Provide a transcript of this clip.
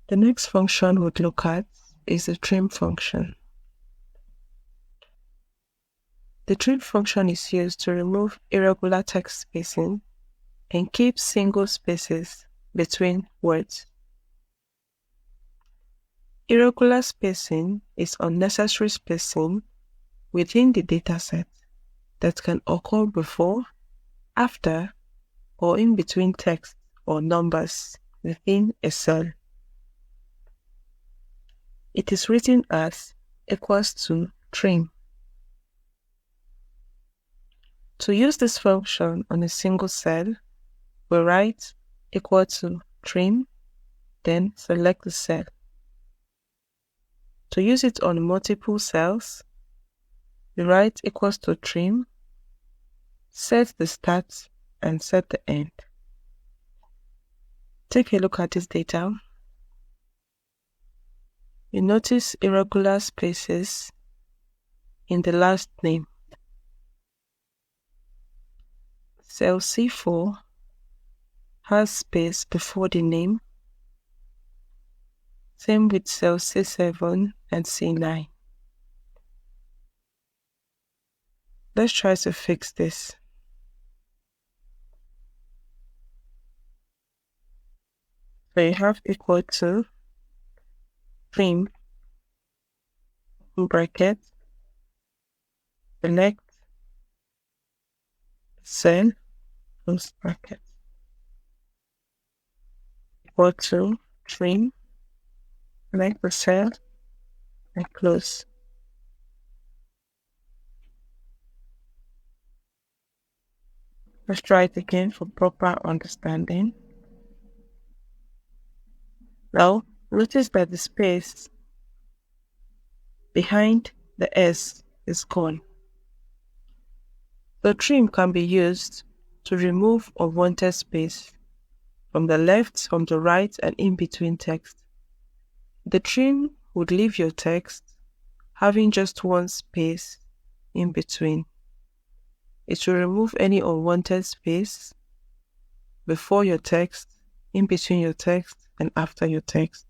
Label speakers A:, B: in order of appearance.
A: The next function we'd look at is the trim function. The trim function is used to remove irregular text spacing and keep single spaces between words. Irregular spacing is unnecessary spacing within the dataset that can occur before, after, or in between text or numbers within a cell. It is written as equals to trim. To use this function on a single cell, we write equal to trim, then select the cell. To use it on multiple cells, we write equals to trim, set the start and set the end. Take a look at this data. You notice irregular spaces in the last name. Cell C4 has space before the name. Same with cell C7 and C9. Let's try to fix this. So you have equal to trim, bracket, select cell, close bracket, equal to trim, select the cell, and close. Let's try it again for proper understanding. Now, notice that the space behind the S is gone. The trim can be used to remove unwanted space from the left, from the right, and in between text. The trim would leave your text having just one space in between. It will remove any unwanted space before your text, in between your text, and after your text.